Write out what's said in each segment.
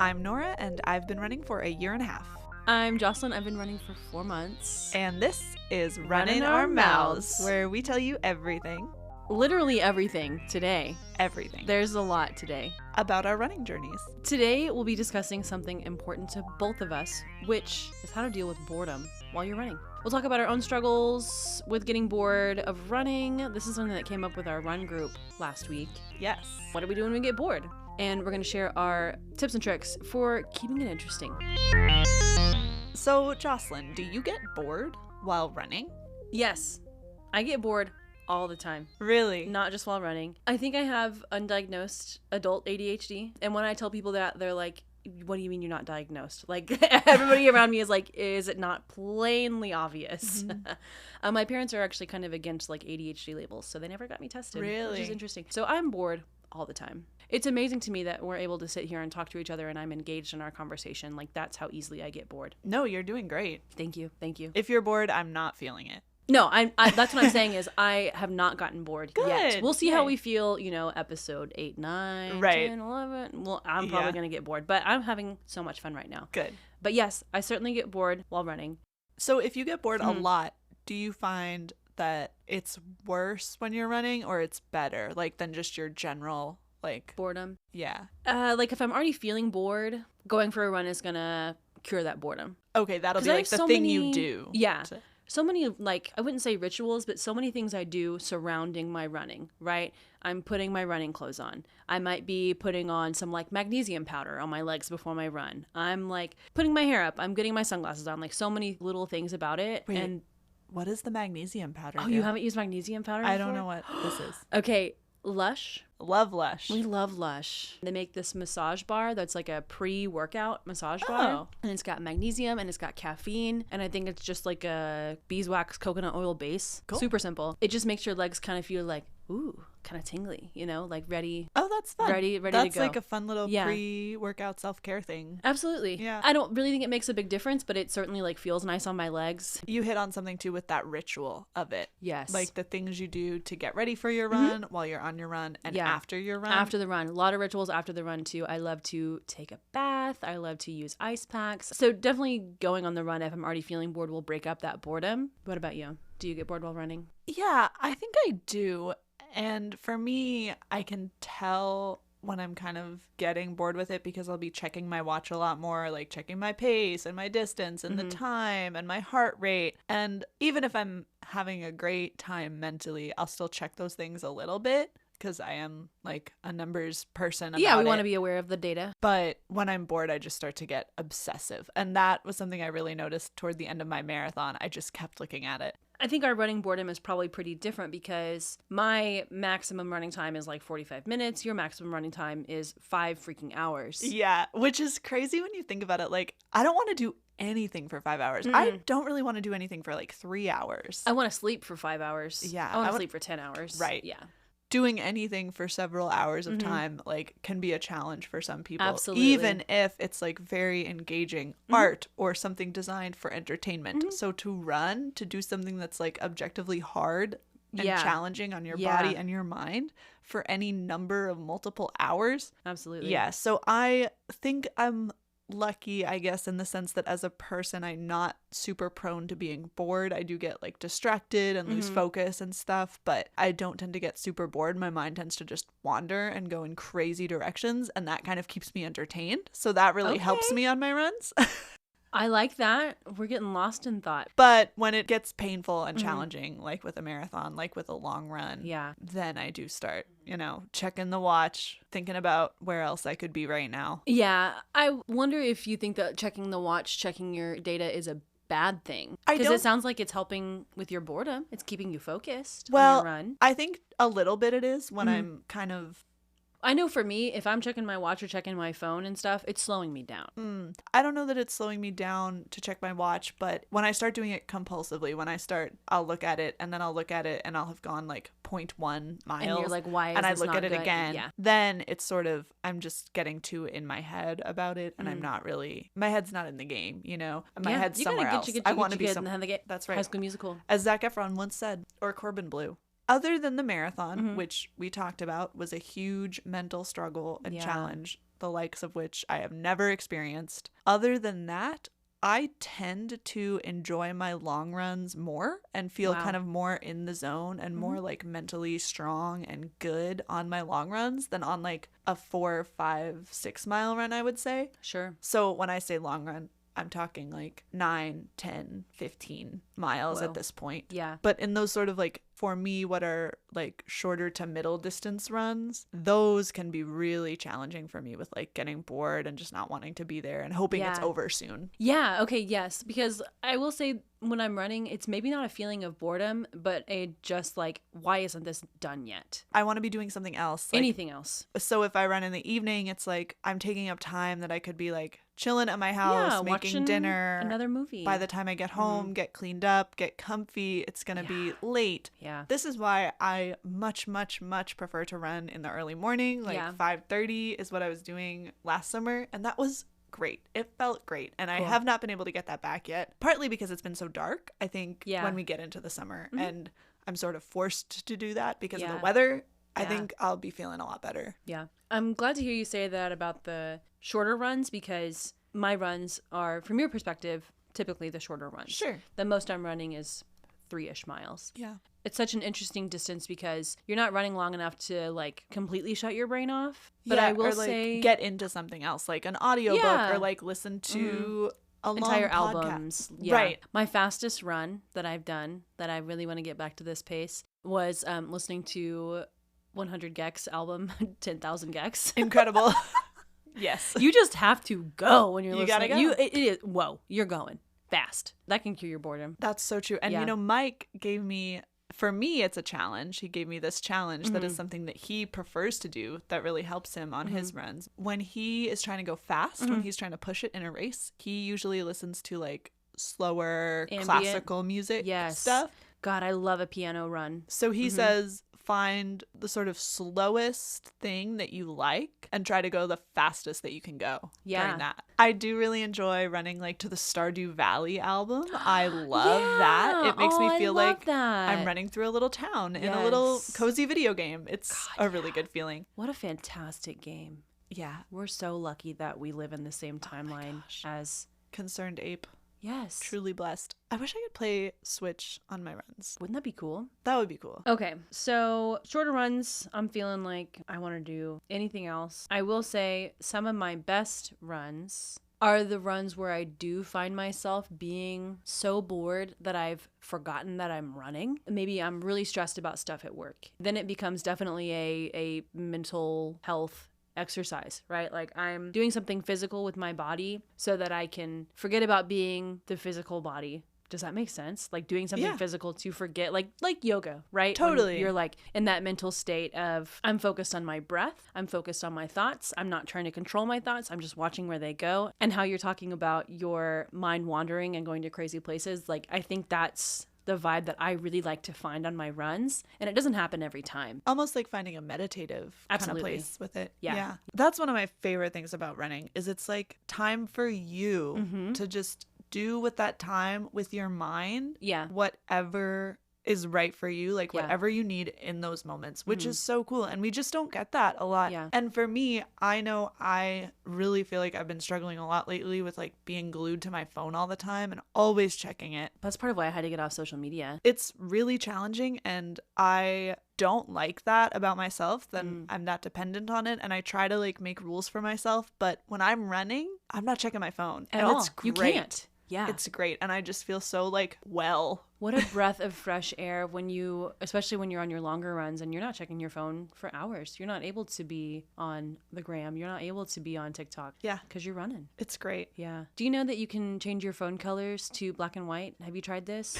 I'm Nora, and I've been running for a year and a half. I'm Joslyn. I've been running for 4 months. And this is Running Our Mouths, where we tell you everything. Literally everything today. Everything. There's a lot today. About our running journeys. Today, we'll be discussing something important to both of us, which is how to deal with boredom while you're running. We'll talk about our own struggles with getting bored of running. This is something that came up with our run group last week. Yes. What do we do when we get bored? And we're going to share our tips and tricks for keeping it interesting. So, Joslyn, do you get bored while running? Yes, I get bored all the time. Really? Not just while running. I think I have undiagnosed adult ADHD. And when I tell people that, they're like, what do you mean you're not diagnosed? Like, everybody around me is like, is it not plainly obvious? Mm-hmm. My parents are actually kind of against like ADHD labels, so they never got me tested. Really? Which is interesting. So I'm bored all the time. It's amazing to me that we're able to sit here and talk to each other and I'm engaged in our conversation. Like, that's how easily I get bored. No, you're doing great. Thank you. Thank you. If you're bored, I'm not feeling it. No, that's what I'm saying is I have not gotten bored yet. We'll see how we feel, episode 8, 9, right. 10, 11. Well, I'm probably going to get bored, but I'm having so much fun right now. Good. But yes, I certainly get bored while running. So if you get bored a lot, do you find that it's worse when you're running or it's better, like, than just your general, like... boredom? Yeah. Like, if I'm already feeling bored, going for a run is going to cure that boredom. Okay, that'll be, like, the thing you do. Yeah. So many, like, I wouldn't say rituals, but so many things I do surrounding my running, right? I'm putting my running clothes on. I might be putting on some, like, magnesium powder on my legs before my run. I'm, like, putting my hair up. I'm getting my sunglasses on. Like, so many little things about it. Wait, and what is the magnesium powder? Oh, you haven't used magnesium powder before? I don't know what this is. Okay, Lush. Love Lush. We love Lush. They make this massage bar that's like a pre-workout massage bar. And it's got magnesium and it's got caffeine. And I think it's just like a beeswax coconut oil base. Cool. Super simple. It just makes your legs kind of feel like, ooh, kind of tingly, like ready. Oh, that's fun. Ready to go. That's like a fun little pre-workout self-care thing. Absolutely. Yeah. I don't really think it makes a big difference, but it certainly like feels nice on my legs. You hit on something too with that ritual of it. Yes. Like the things you do to get ready for your run while you're on your run and after your run. After the run. A lot of rituals after the run too. I love to take a bath. I love to use ice packs. So definitely going on the run if I'm already feeling bored will break up that boredom. What about you? Do you get bored while running? Yeah, I think I do. And for me, I can tell when I'm kind of getting bored with it because I'll be checking my watch a lot more, like checking my pace and my distance and the time and my heart rate. And even if I'm having a great time mentally, I'll still check those things a little bit because I am like a numbers person about Yeah, we want to be aware of the data. But when I'm bored, I just start to get obsessive. And that was something I really noticed toward the end of my marathon. I just kept looking at it. I think our running boredom is probably pretty different because my maximum running time is like 45 minutes. Your maximum running time is 5 freaking hours. Yeah, which is crazy when you think about it. Like, I don't want to do anything for 5 hours. I don't really want to do anything for like 3 hours. I want to sleep for 5 hours. Yeah. I want to sleep for 10 hours. Right. Yeah. Doing anything for several hours of time like can be a challenge for some people. Absolutely. Even if it's like very engaging art or something designed for entertainment. So to do something that's like objectively hard and challenging on your body and your mind for any number of multiple hours. Absolutely. Yeah. So I think I'm lucky, I guess, in the sense that as a person, I'm not super prone to being bored. I do get like distracted and lose focus and stuff, but I don't tend to get super bored. My mind tends to just wander and go in crazy directions, and that kind of keeps me entertained. So that really helps me on my runs. I like that. We're getting lost in thought. But when it gets painful and challenging, like with a marathon, like with a long run, then I do start, checking the watch, thinking about where else I could be right now. Yeah. I wonder if you think that checking the watch, checking your data is a bad thing. Because it sounds like it's helping with your boredom. It's keeping you focused on your run. I think a little bit it is when I'm kind of... I know for me, if I'm checking my watch or checking my phone and stuff, it's slowing me down. I don't know that it's slowing me down to check my watch, but when I start doing it compulsively, I'll look at it and then I'll look at it and I'll have gone like 0.1 miles. And you're like, why is and I this look not at it good? again. Yeah. Then it's sort of, I'm just getting too in my head about it and I'm not really, my head's not in the game, My head's somewhere else. I want to be somewhere. That's That's right. High School Musical. As Zac Efron once said, or Corbin Bleu. Other than the marathon, which we talked about was a huge mental struggle and challenge, the likes of which I have never experienced. Other than that, I tend to enjoy my long runs more and feel kind of more in the zone and more like mentally strong and good on my long runs than on like a 4, 5, 6 mile run, I would say. Sure. So when I say long run, I'm talking like 9, 10, 15 miles at this point. Yeah. But in those sort of like, for me, what are like shorter to middle distance runs, those can be really challenging for me with like getting bored and just not wanting to be there and hoping it's over soon. Yeah. Okay. Yes. Because I will say when I'm running, it's maybe not a feeling of boredom, but a just like, why isn't this done yet? I want to be doing something else. Like, anything else. So if I run in the evening, it's like I'm taking up time that I could be like chilling at my house, making dinner, another movie. By the time I get home, get cleaned up, get comfy, it's going to be late. Yeah. This is why I much, much, much prefer to run in the early morning. Like 5:30 is what I was doing last summer. And that was great. It felt great. And I have not been able to get that back yet. Partly because it's been so dark, I think, when we get into the summer. And I'm sort of forced to do that because of the weather. I think I'll be feeling a lot better. Yeah. I'm glad to hear you say that about the shorter runs because my runs are, from your perspective, typically the shorter runs. Sure. The most I'm running is 3-ish miles. Yeah. It's such an interesting distance because you're not running long enough to like completely shut your brain off. But I will say get into something else, like an audiobook or like listen to a entire long albums. Yeah. Right. My fastest run that I've done that I really want to get back to this pace was listening to 100 Gex album, 10,000 Gex. Incredible. Yes. You just have to go when you're listening. Gotta go. It is, whoa, you're going fast. That can cure your boredom. That's so true. And you know, Mike gave me, for me, it's a challenge. He gave me this challenge that is something that he prefers to do that really helps him on his runs. When he is trying to go fast, when he's trying to push it in a race, he usually listens to like slower classical music stuff. God, I love a piano run. So he says, find the sort of slowest thing that you like and try to go the fastest that you can go during that. I do really enjoy running like to the Stardew Valley album. I love that. It makes me feel like I'm running through a little town in a little cozy video game. It's a really good feeling. What a fantastic game. Yeah. We're so lucky that we live in the same timeline as Concerned Ape. Yes. Truly blessed. I wish I could play Switch on my runs. Wouldn't that be cool? That would be cool. Okay, so shorter runs, I'm feeling like I want to do anything else. I will say some of my best runs are the runs where I do find myself being so bored that I've forgotten that I'm running. Maybe I'm really stressed about stuff at work. Then it becomes definitely a mental health exercise, right? Like I'm doing something physical with my body so that I can forget about being the physical body. Does that make sense? Like doing something physical to forget, like yoga, right? Totally. When you're like in that mental state of I'm focused on my breath. I'm focused on my thoughts. I'm not trying to control my thoughts. I'm just watching where they go. And how you're talking about your mind wandering and going to crazy places. Like I think that's the vibe that I really like to find on my runs. And it doesn't happen every time. Almost like finding a meditative kind of place with it. Yeah. That's one of my favorite things about running is it's like time for you to just do with that time with your mind. Yeah. Whatever is right for you, like whatever you need in those moments, which is so cool. And we just don't get that a lot. Yeah. And for me, I know I really feel like I've been struggling a lot lately with like being glued to my phone all the time and always checking it. That's part of why I had to get off social media. It's really challenging and I don't like that about myself. Then I'm not dependent on it and I try to like make rules for myself. But when I'm running, I'm not checking my phone. At and all. It's great. You can't. Yeah. It's great. And I just feel so like, what a breath of fresh air when you, especially when you're on your longer runs and you're not checking your phone for hours. You're not able to be on the gram. You're not able to be on TikTok. Yeah. Because you're running. It's great. Yeah. Do you know that you can change your phone colors to black and white? Have you tried this?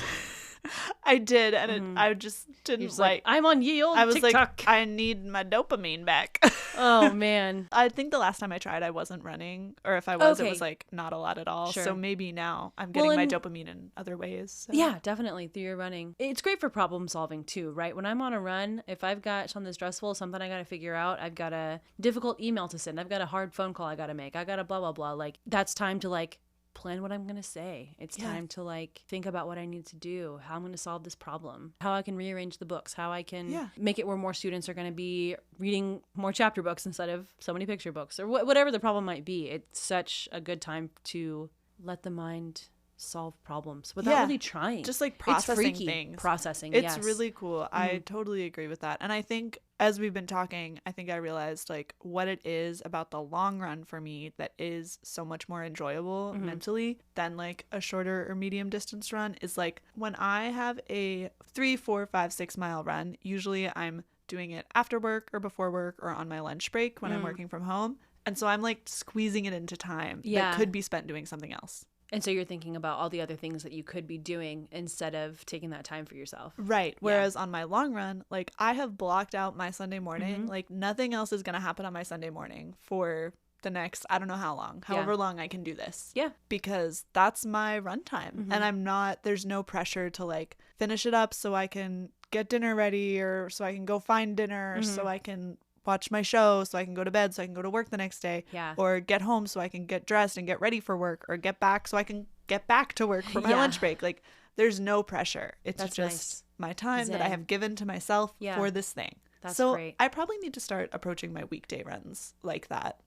I did, and I just didn't like. I'm on ye old I was TikTok. like, I need my dopamine back. Oh man. I think the last time I tried, I wasn't running, or if I was, it was like not a lot at all. Sure. So maybe now I'm getting my dopamine in other ways. So. Yeah, definitely through your running. It's great for problem solving too, right? When I'm on a run, if I've got something stressful, something I got to figure out, I've got a difficult email to send, I've got a hard phone call I got to make, I got to blah blah blah. Like that's time to like plan what I'm going to say. It's time to like think about what I need to do, how I'm going to solve this problem, how I can rearrange the books, how I can make it where more students are going to be reading more chapter books instead of so many picture books, or whatever the problem might be. It's such a good time to let the mind solve problems without really trying. Just like processing things. Processing, It's really cool. I totally agree with that. And I think as we've been talking, I think I realized like what it is about the long run for me that is so much more enjoyable mentally than like a shorter or medium distance run is like when I have a 3, 4, 5, 6 mile run, usually I'm doing it after work or before work or on my lunch break when I'm working from home. And so I'm like squeezing it into time that could be spent doing something else. And so you're thinking about all the other things that you could be doing instead of taking that time for yourself. Right. Whereas on my long run, like I have blocked out my Sunday morning. Like nothing else is going to happen on my Sunday morning for the next, I don't know how long, however long I can do this. Yeah. Because that's my run time. And there's no pressure to like finish it up so I can get dinner ready or so I can go find dinner, so I can watch my show, so I can go to bed, so I can go to work the next day, or get home so I can get dressed and get ready for work, or get back so I can get back to work for my lunch break. Like there's no pressure. It's just my time that I have given to myself for this thing. That's great. I probably need to start approaching my weekday runs like that.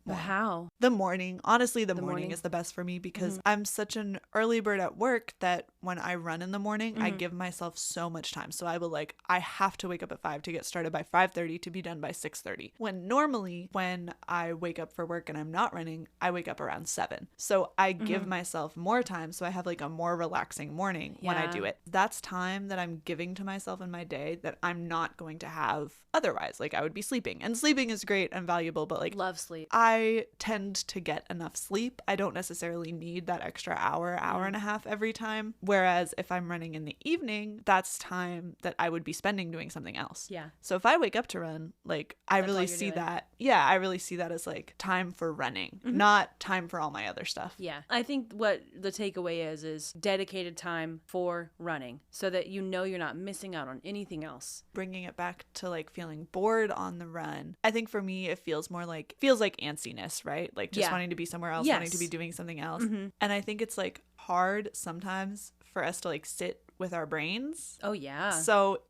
Well, how? The morning. Honestly, the morning is the best for me because I'm such an early bird at work that when I run in the morning, I give myself so much time. So I have to wake up at 5 to get started by 5:30 to be done by 6:30. When normally when I wake up for work and I'm not running, I wake up around 7. So I give myself more time. So I have like a more relaxing morning when I do it. That's time that I'm giving to myself in my day that I'm not going to have otherwise. Like I would be sleeping, and sleeping is great and valuable, but like love sleep. I tend to get enough sleep. I don't necessarily need that extra hour and a half every time. Whereas if I'm running in the evening, that's time that I would be spending doing something else. Yeah. So if I wake up to run, like I really see that. Yeah, I really see that as like time for running, not time for all my other stuff. Yeah. I think what the takeaway is dedicated time for running so that you know you're not missing out on anything else. Bringing it back to like feeling bored on the run. I think for me, it feels like antsiness, right? Like just wanting to be somewhere else, wanting to be doing something else. And I think it's like hard sometimes for us to like sit with our brains. Oh yeah. So,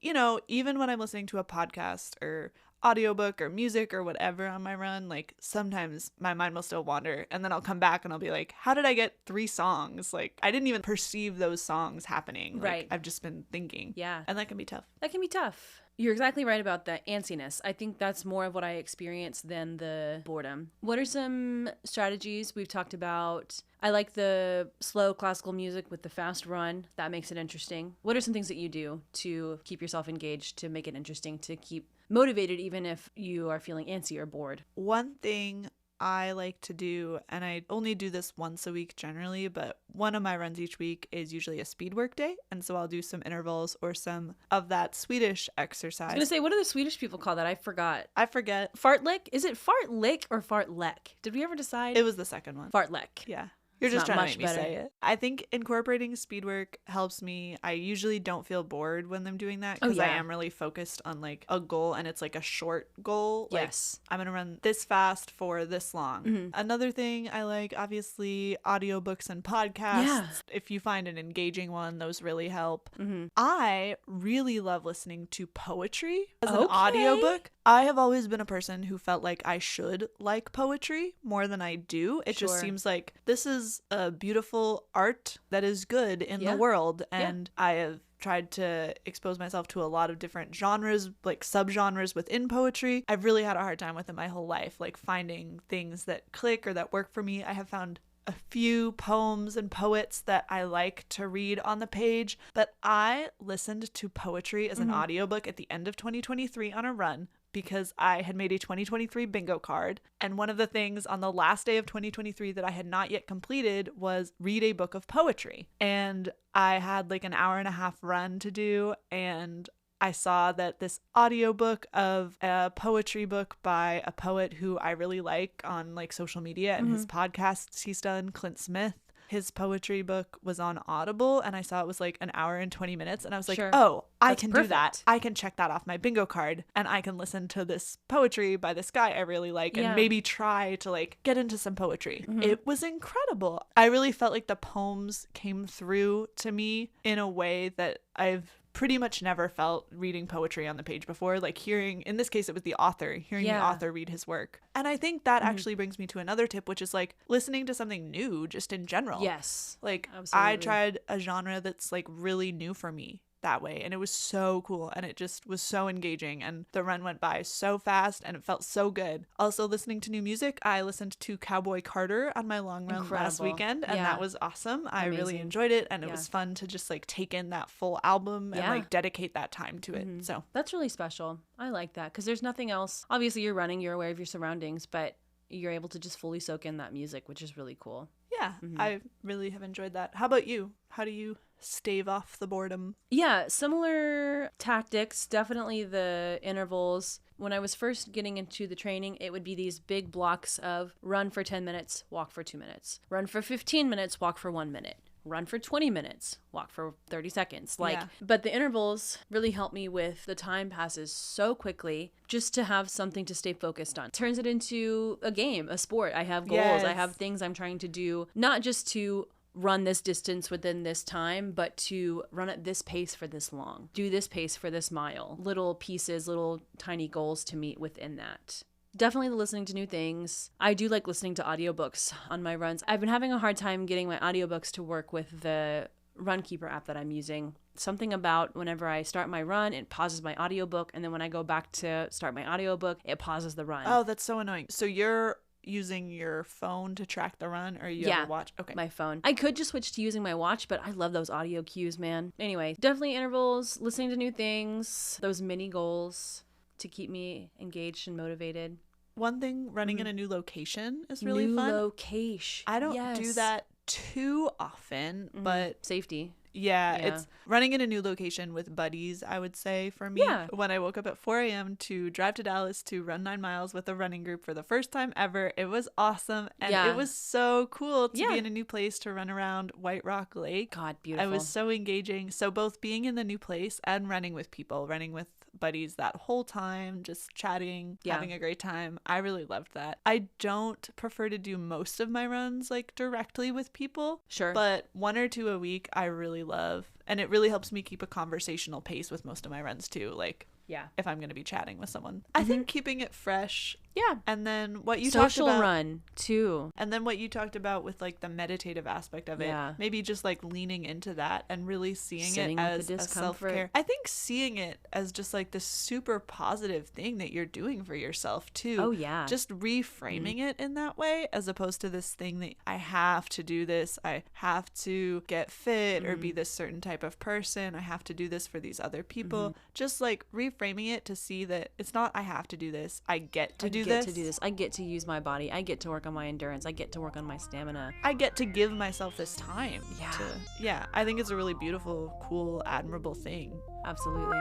even when I'm listening to a podcast or audiobook or music or whatever on my run, like sometimes my mind will still wander and then I'll come back and I'll be like, how did I get 3 songs? Like I didn't even perceive those songs happening. Like, right. I've just been thinking. Yeah. And that can be tough. You're exactly right about the antsiness. I think that's more of what I experience than the boredom. What are some strategies we've talked about? I like the slow classical music with the fast run. That makes it interesting. What are some things that you do to keep yourself engaged, to make it interesting, to keep motivated even if you are feeling antsy or bored? One thing I like to do, and I only do this once a week generally, but one of my runs each week is usually a speed work day. And so I'll do some intervals or some of that Swedish exercise. I was going to say, what do the Swedish people call that? I forget. Fartlek? Is it fartlek or fartlek? Did we ever decide? It was the second one. Fartlek. Yeah. You're just trying to make me say it. I think incorporating speed work helps me. I usually don't feel bored when I'm doing that because I am really focused on like a goal, and it's like a short goal. Yes. Like I'm going to run this fast for this long. Another thing I like, obviously, audiobooks and podcasts. Yeah. If you find an engaging one, those really help. I really love listening to poetry as an audiobook. I have always been a person who felt like I should like poetry more than I do. It just seems like this is a beautiful art that is good in the world. And I have tried to expose myself to a lot of different genres, like subgenres within poetry. I've really had a hard time with it my whole life, like finding things that click or that work for me. I have found a few poems and poets that I like to read on the page, but I listened to poetry as an audiobook at the end of 2023 on a run because I had made a 2023 bingo card. And one of the things on the last day of 2023 that I had not yet completed was read a book of poetry. And I had like an hour and a half run to do, and I saw that this audiobook of a poetry book by a poet who I really like on like social media and his podcasts he's done, Clint Smith, his poetry book was on Audible, and I saw it was like an hour and 20 minutes, and I was like, Sure. oh, I That's can perfect. do that. I can check that off my bingo card, and I can listen to this poetry by this guy I really like, and maybe try to like get into some poetry. It was incredible. I really felt like the poems came through to me in a way that I've pretty much never felt reading poetry on the page before, like hearing, in this case it was the author, hearing the author read his work. And I think that actually brings me to another tip, which is like listening to something new just in general. Yes. Like Absolutely. I tried a genre that's like really new for me that way, and it was so cool, and it just was so engaging, and the run went by so fast, and it felt so good. Also, listening to new music, I listened to Cowboy Carter on my long run last weekend, and that was awesome. I really enjoyed it, and it was fun to just like take in that full album and like dedicate that time to it. So that's really special. I like that, because there's nothing else. Obviously you're running, you're aware of your surroundings, but you're able to just fully soak in that music, which is really cool. Yeah, I really have enjoyed that. How about you? How do you stave off the boredom? Yeah, similar tactics. Definitely the intervals. When I was first getting into the training, it would be these big blocks of run for 10 minutes, walk for 2 minutes. Run for 15 minutes, walk for 1 minute. Run for 20 minutes, walk for 30 seconds. But the intervals really help me with the time passes so quickly, just to have something to stay focused on. Turns it into a game, a sport. I have goals. I have things I'm trying to do, not just to run this distance within this time, but to run at this pace for this long, do this pace for this mile, little pieces, little tiny goals to meet within that. Definitely listening to new things. I do like listening to audiobooks on my runs. I've been having a hard time getting my audiobooks to work with the Runkeeper app that I'm using. Something about whenever I start my run, it pauses my audiobook, and then when I go back to start my audiobook, it pauses the run. Oh, that's so annoying. So you're using your phone to track the run, or you have a watch? Okay. My phone. I could just switch to using my watch, but I love those audio cues, man. Anyway, definitely intervals, listening to new things, those mini goals to keep me engaged and motivated. One thing, running in a new location is really fun. New location. I don't do that too often, but safety. Yeah, it's running in a new location with buddies, I would say, for me. Yeah. When I woke up at 4 a.m. to drive to Dallas to run 9 miles with a running group for the first time ever, it was awesome. And it was so cool to be in a new place to run around White Rock Lake. God, beautiful. I was so engaging. So both being in the new place and running with people, running with buddies that whole time, just chatting, having a great time. I really loved that. I don't prefer to do most of my runs like directly with people. Sure. But 1 or 2 a week I really love. And it really helps me keep a conversational pace with most of my runs too. Like if I'm going to be chatting with someone. I think keeping it fresh. Yeah. And then what you talked about. Social run too. And then what you talked about with like the meditative aspect of it. Yeah. Maybe just like leaning into that and really seeing it as a self-care. I think seeing it as just like this super positive thing that you're doing for yourself too. Oh yeah. Just reframing it in that way, as opposed to this thing that I have to do this. I have to get fit or be this certain type of person. I have to do this for these other people. Just like reframing it to see that it's not I have to do this. I get to do this. I get to use my body. I get to work on my endurance. I get to work on my stamina. I get to give myself this time. Yeah. I think it's a really beautiful, cool, admirable thing. Absolutely.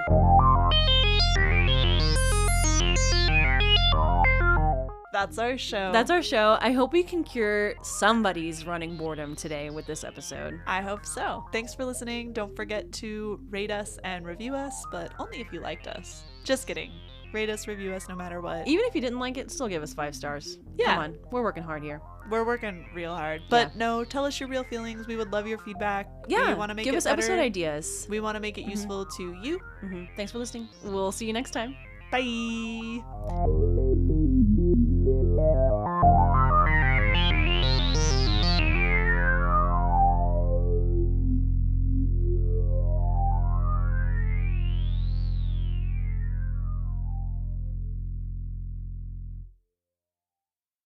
That's our show. That's our show. I hope we can cure somebody's running boredom today with this episode. I hope so. Thanks for listening. Don't forget to rate us and review us, but only if you liked us. Just kidding. Rate us, review us, no matter what. Even if you didn't like it, still give us 5 stars. Yeah. Come on. We're working hard here. We're working real hard. But no, tell us your real feelings. We would love your feedback. Yeah. We want to make give it us better. Episode ideas. We want to make it useful to you. Thanks for listening. We'll see you next time. Bye.